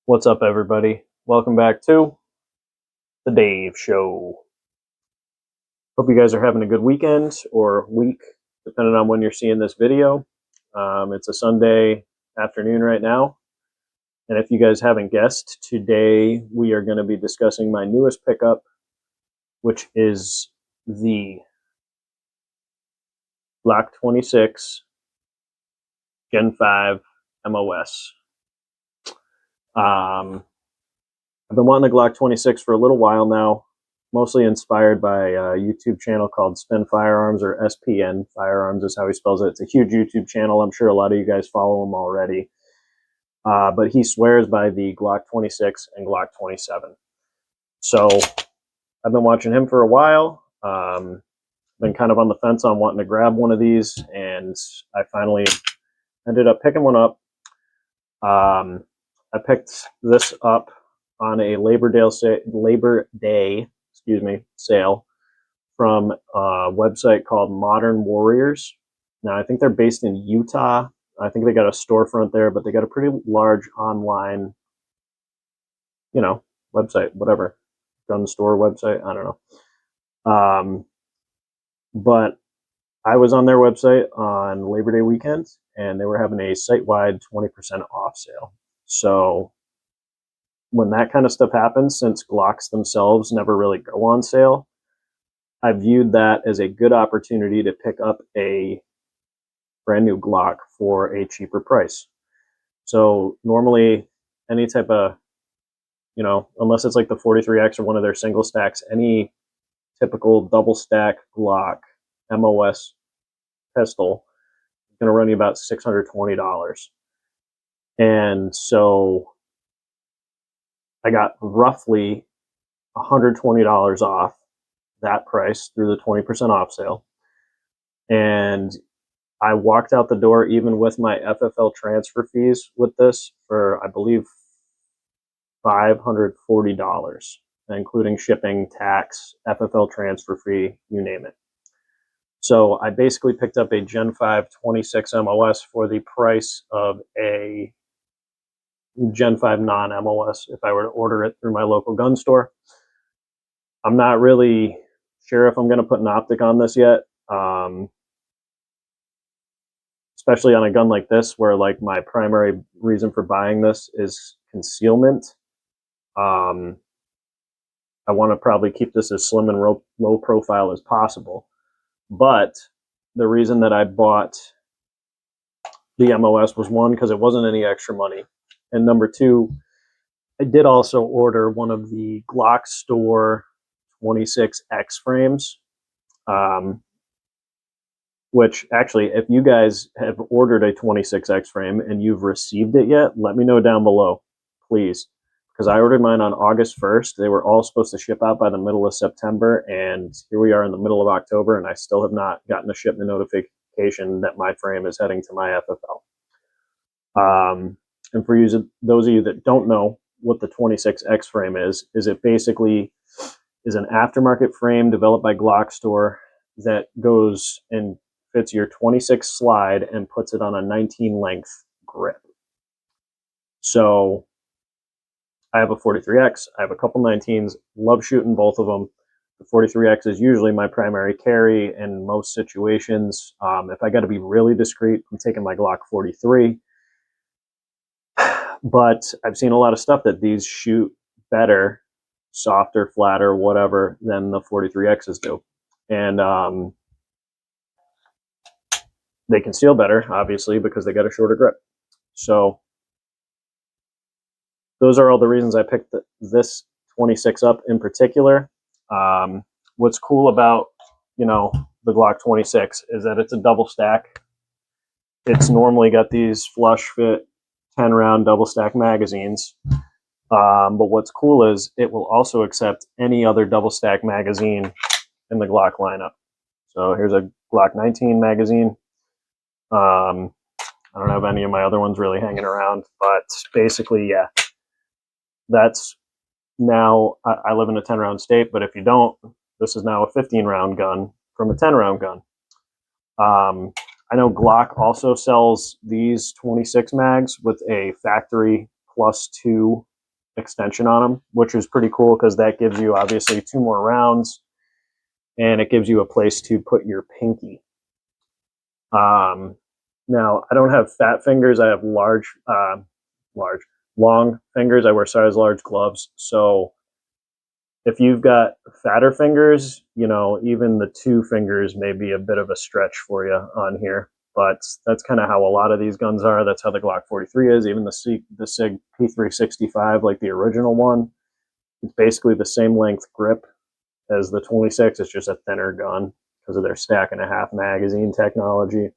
What's up, everybody? Welcome back to the Dave Show. Hope you guys are having a good weekend or week, depending on when you're seeing this video. It's a Sunday afternoon right now. And if you guys haven't guessed, today we are going to be discussing my newest pickup, which is the Glock 26 Gen 5 MOS. I've been wanting the Glock 26 for a little while now, mostly inspired by a YouTube channel called Spin Firearms, or SPN Firearms is how he spells it. It's a huge YouTube channel. I'm sure a lot of you guys follow him already. But he swears by the Glock 26 and Glock 27. So I've been watching him for a while. Been kind of on the fence on wanting to grab one of these, and I finally ended up picking one up. I picked this up on a Labor Day sale from a website called Modern Warriors. Now, I think they're based in Utah. I think they got a storefront there, but they got a pretty large online, website, whatever, gun store website. I don't know. But I was on their website on Labor Day weekend, and they were having a site-wide 20% off sale. So when that kind of stuff happens, since Glocks themselves never really go on sale, I viewed that as a good opportunity to pick up a brand new Glock for a cheaper price. So normally any type of, unless it's like the 43X or one of their single stacks, any typical double stack Glock MOS pistol is going to run you about $620. And so I got roughly $120 off that price through the 20% off sale. And I walked out the door even with my FFL transfer fees with this for, I believe, $540, including shipping, tax, FFL transfer fee, you name it. So I basically picked up a Gen 5 26 MOS for the price of a Gen 5 non-MOS if I were to order it through my local gun store. I'm not really sure if I'm going to put an optic on this yet, especially on a gun like this where like my primary reason for buying this is concealment. I want to probably keep this as slim and low profile as possible. But the reason that I bought the MOS was, one, because it wasn't any extra money. And number two, I did also order one of the Glock Store 26X frames, which actually, if you guys have ordered a 26X frame and you've received it yet, let me know down below, please. Because I ordered mine on August 1st. They were all supposed to ship out by the middle of September, and here we are in the middle of October, and I still have not gotten a shipment notification that my frame is heading to my FFL. And for those of you that don't know what the 26X frame is it basically is an aftermarket frame developed by Glock Store that goes and fits your 26 slide and puts it on a 19 length grip. So I have a 43X, I have a couple 19s, love shooting both of them. The 43X is usually my primary carry in most situations. If I got to be really discreet, I'm taking my Glock 43. But I've seen a lot of stuff that these shoot better, softer, flatter, whatever, than the 43Xs do. And they conceal better, obviously, because they got a shorter grip. So those are all the reasons I picked this 26 up in particular. What's cool about, the Glock 26 is that it's a double stack. It's normally got these flush fit 10 round double stack magazines. But what's cool is it will also accept any other double stack magazine in the Glock lineup. So here's a Glock 19 magazine. I don't have any of my other ones really hanging around, but basically, yeah, that's now, I live in a 10 round state, but if you don't, this is now a 15 round gun from a 10 round gun. I know Glock also sells these 26 mags with a factory +2 extension on them, which is pretty cool because that gives you obviously 2 more rounds, and it gives you a place to put your pinky. Now I don't have fat fingers. I have long fingers. I wear size large gloves. So if you've got fatter fingers, even the 2 fingers may be a bit of a stretch for you on here. But that's kind of how a lot of these guns are. That's how the Glock 43 is. Even the SIG P365, like the original one, it's basically the same length grip as the 26. It's just a thinner gun because of their stack and a half magazine technology.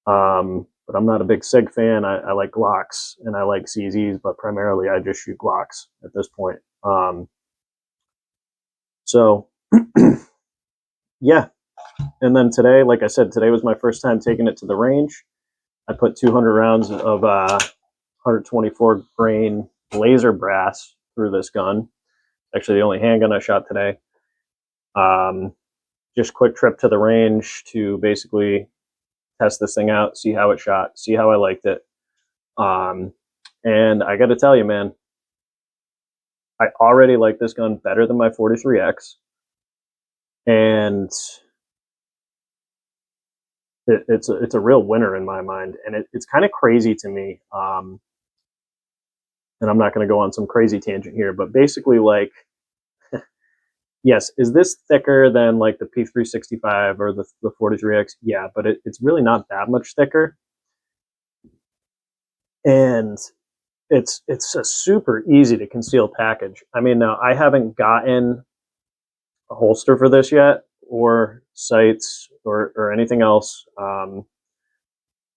But I'm not a big SIG fan. I like Glocks and I like CZs, but primarily I just shoot Glocks at this point. So yeah. And then today, like I said, today was my first time taking it to the range. I put 200 rounds of 124 grain laser brass through this gun. Actually, the only handgun I shot today. Just quick trip to the range to basically test this thing out, see how it shot, see how I liked it. And I got to tell you, man, I already like this gun better than my 43X. And it's a real winner in my mind. And it's kind of crazy to me. And I'm not going to go on some crazy tangent here, but basically, like, yes, is this thicker than like the P365 or the 43X? Yeah, but it's really not that much thicker. And it's a super easy to conceal package. I mean, now I haven't gotten a holster for this yet, or sights, or anything else. On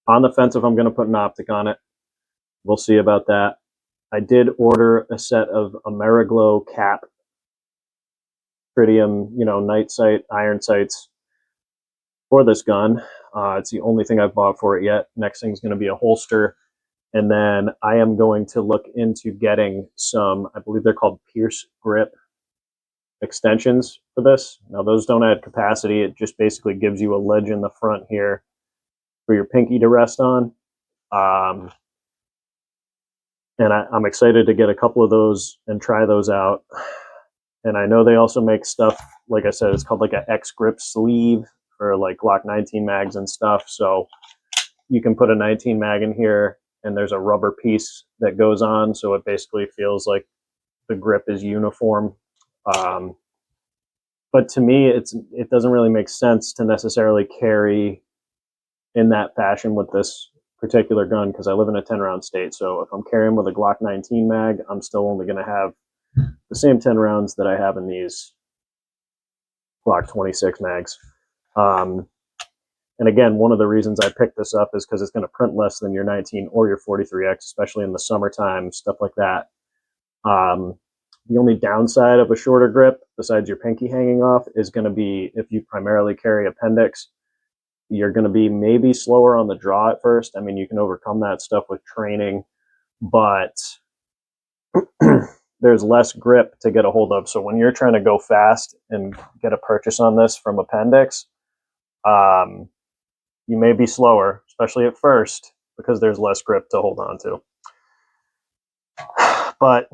the fence if I'm going to put an optic on it. We'll see about that. I did order a set of Ameriglow cap tritium, night sight, iron sights for this gun. It's the only thing I've bought for it yet. Next thing's going to be a holster. And then I am going to look into getting some, I believe they're called Pierce grip extensions for this. Now, those don't add capacity. It just basically gives you a ledge in the front here for your pinky to rest on. And I'm excited to get a couple of those and try those out. And I know they also make stuff, like I said, it's called like an X grip sleeve for like Glock 19 mags and stuff. So you can put a 19 mag in here and there's a rubber piece that goes on. So it basically feels like the grip is uniform. But to me, it doesn't really make sense to necessarily carry in that fashion with this particular gun because I live in a 10-round state. So if I'm carrying with a Glock 19 mag, I'm still only going to have the same 10 rounds that I have in these Glock 26 mags. And again, one of the reasons I picked this up is because it's going to print less than your 19 or your 43X, especially in the summertime, stuff like that. The only downside of a shorter grip, besides your pinky hanging off, is going to be if you primarily carry appendix, you're going to be maybe slower on the draw at first. I mean, you can overcome that stuff with training, but there's less grip to get a hold of. So when you're trying to go fast and get a purchase on this from appendix, you may be slower, especially at first, because there's less grip to hold on to. But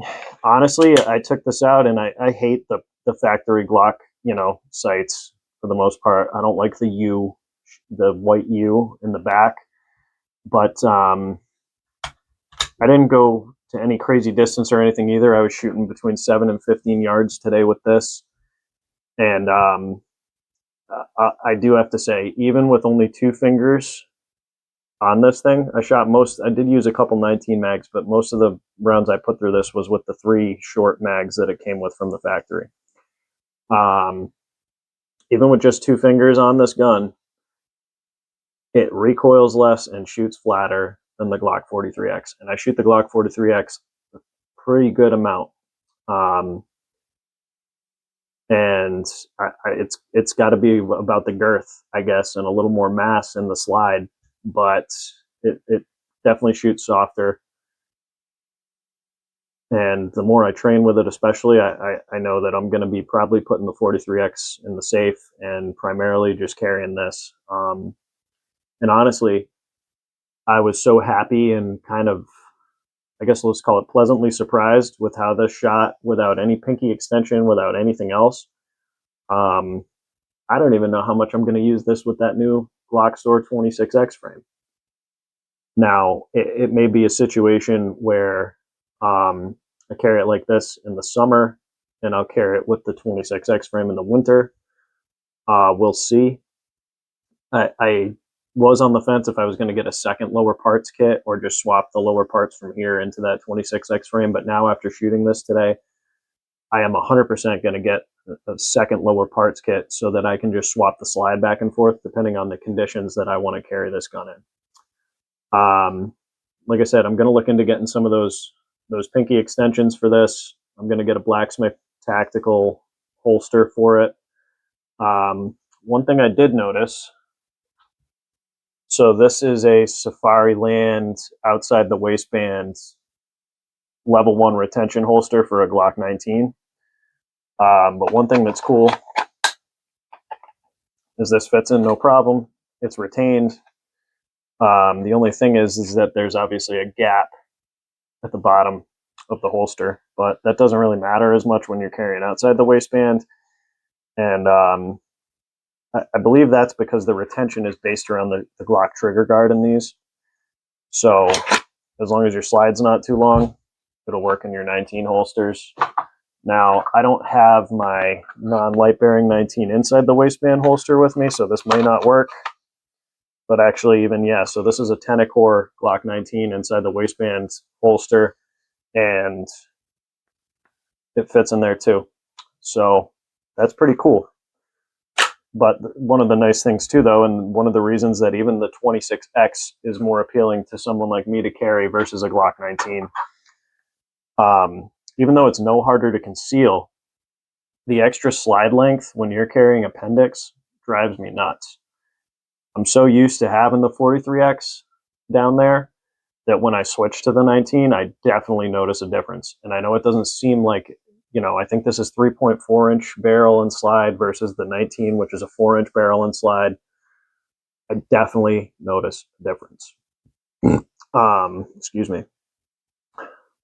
honestly, I took this out and I hate the factory Glock, sights for the most part. I don't like the U, the white U in the back. But I didn't go to any crazy distance or anything either. I was shooting between 7 and 15 yards today with this. And I do have to say, even with only 2 fingers on this thing, I did use a couple 19 mags, but most of the rounds I put through this was with the 3 short mags that it came with from the factory. Even with just 2 fingers on this gun, it recoils less and shoots flatter than the Glock 43X. And I shoot the Glock 43X a pretty good amount. And it's got to be about the girth, I guess, and a little more mass in the slide, but it definitely shoots softer. And the more I train with it, especially, I know that I'm going to be probably putting the 43X in the safe and primarily just carrying this. And honestly, I was so happy and kind of I guess let's call it pleasantly surprised with how this shot without any pinky extension, without anything else. I don't even know how much I'm going to use this with that new Glock Store 26X frame. Now, it may be a situation where I carry it like this in the summer, and I'll carry it with the 26X frame in the winter. We'll see. I was on the fence if I was going to get a second lower parts kit or just swap the lower parts from here into that 26X frame. But now, after shooting this today, I am 100% going to get a second lower parts kit so that I can just swap the slide back and forth depending on the conditions that I want to carry this gun in. Like I said, I'm going to look into getting some of those pinky extensions for this. I'm going to get a blacksmith tactical holster for it. One thing I did notice, so this is a Safari Land outside the waistband level 1 retention holster for a Glock 19. But one thing that's cool is this fits in no problem. It's retained. The only thing is that there's obviously a gap at the bottom of the holster, but that doesn't really matter as much when you're carrying outside the waistband. And I believe that's because the retention is based around the Glock trigger guard in these. So as long as your slide's not too long, it'll work in your 19 holsters. Now, I don't have my non-light bearing 19 inside the waistband holster with me, so this may not work. But actually, even, yeah, so this is a Tenacor Glock 19 inside the waistband holster, and it fits in there too. So that's pretty cool. But one of the nice things too, though, and one of the reasons that even the 26X is more appealing to someone like me to carry versus a Glock 19, even though it's no harder to conceal, the extra slide length when you're carrying appendix drives me nuts. I'm so used to having the 43X down there that when I switch to the 19, I definitely notice a difference. And I know it doesn't seem like, I think this is 3.4-inch barrel and slide versus the 19, which is a 4-inch barrel and slide. I definitely notice a difference. Excuse me.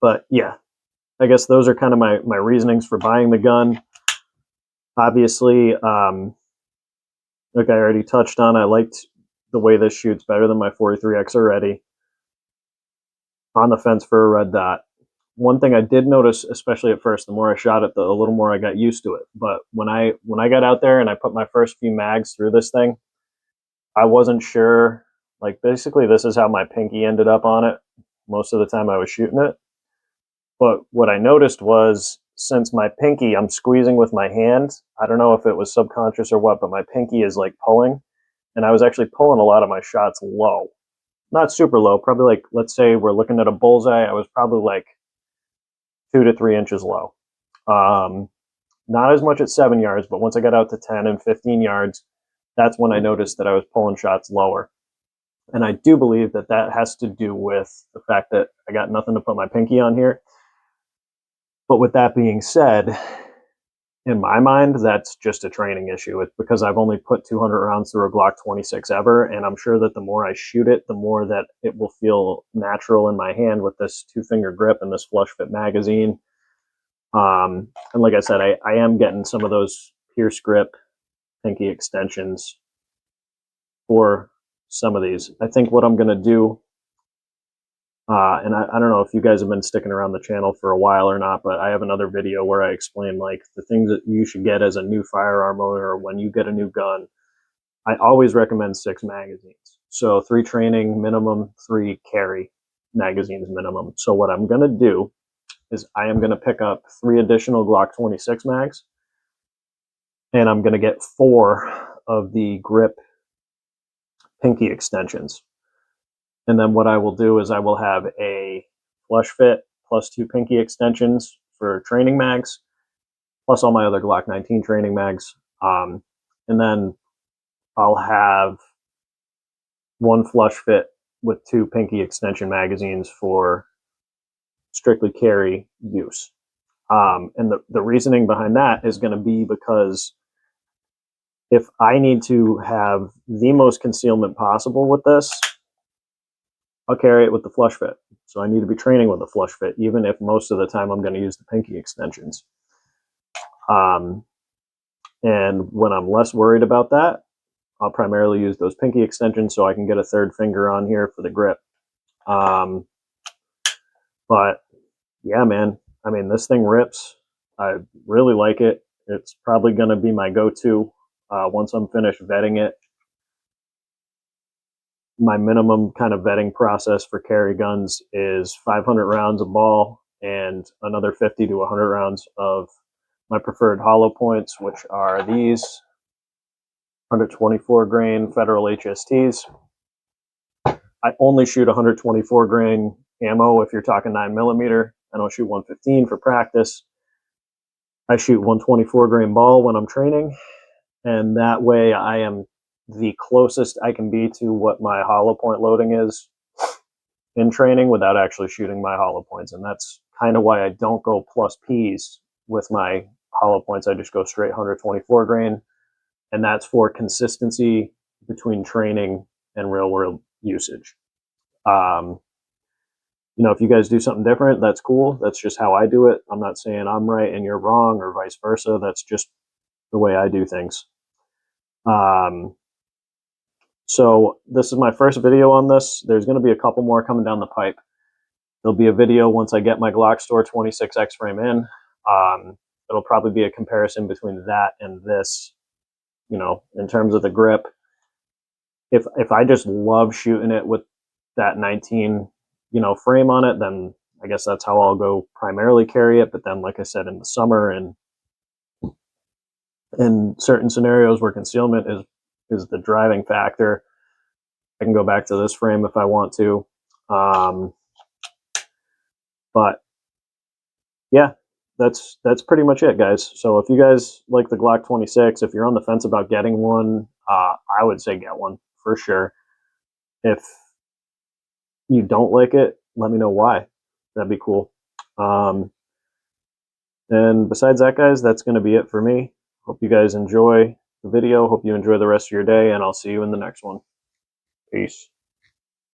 But yeah, I guess those are kind of my reasonings for buying the gun. Obviously, like I already touched on, I liked the way this shoots better than my 43X already. On the fence for a red dot. One thing I did notice, especially at first, the more I shot it, a little more I got used to it. But when I got out there and I put my first few mags through this thing, I wasn't sure. Like, basically, this is how my pinky ended up on it most of the time I was shooting it. But what I noticed was, since my pinky, I'm squeezing with my hand, I don't know if it was subconscious or what, but my pinky is like pulling. And I was actually pulling a lot of my shots low. Not super low, probably like, let's say we're looking at a bullseye, I was probably like 2 to 3 inches low. Not as much at 7 yards, but once I got out to 10 and 15 yards, that's when I noticed that I was pulling shots lower. And I do believe that that has to do with the fact that I got nothing to put my pinky on here. But with that being said, in my mind, that's just a training issue. It's because I've only put 200 rounds through a Glock 26 ever, and I'm sure that the more I shoot it, the more that it will feel natural in my hand with this 2-finger grip and this flush fit magazine. And like I said, I am getting some of those Pierce grip pinky extensions for some of these. I think what I'm going to do, and I don't know if you guys have been sticking around the channel for a while or not, but I have another video where I explain like the things that you should get as a new firearm owner or when you get a new gun. I always recommend 6 magazines. So 3 training minimum, 3 carry magazines minimum. So what I'm going to do is I am going to pick up 3 additional Glock 26 mags, and I'm going to get 4 of the grip pinky extensions. And then what I will do is I will have a flush fit plus 2 pinky extensions for training mags, plus all my other Glock 19 training mags. And then I'll have 1 flush fit with 2 pinky extension magazines for strictly carry use. And the reasoning behind that is going to be because if I need to have the most concealment possible with this, I'll carry it with the flush fit. So I need to be training with a flush fit, even if most of the time I'm going to use the pinky extensions. And when I'm less worried about that, I'll primarily use those pinky extensions so I can get a third finger on here for the grip. But yeah, man, I mean, this thing rips. I really like it. It's probably going to be my go-to once I'm finished vetting it. My minimum kind of vetting process for carry guns is 500 rounds of ball and another 50 to 100 rounds of my preferred hollow points, which are these 124 grain Federal HSTs. I only shoot 124 grain ammo if you're talking 9mm. I don't shoot 115 for practice. I shoot 124 grain ball when I'm training, and that way I am the closest I can be to what my hollow point loading is in training without actually shooting my hollow points. And that's kind of why I don't go plus Ps with my hollow points. I just go straight 124 grain, and that's for consistency between training and real world usage. If you guys do something different, that's cool. That's just how I do it. I'm not saying I'm right and you're wrong or vice versa. That's just the way I do things. So this is my first video on this. There's going to be a couple more coming down the pipe. There'll be a video once I get my Glock Store 26X frame in. It'll probably be a comparison between that and this, in terms of the grip. If I just love shooting it with that 19, frame on it, then I guess that's how I'll go primarily carry it. But then, like I said, in the summer and in certain scenarios where concealment is the driving factor, I can go back to this frame if I want to. But yeah, that's pretty much it, guys. So if you guys like the Glock 26, if you're on the fence about getting one, I would say get one for sure. If you don't like it, let me know why. That'd be cool. And besides that, guys, that's going to be it for me. Hope you guys enjoy the video. Hope you enjoy the rest of your day, and I'll see you in the next one. Peace.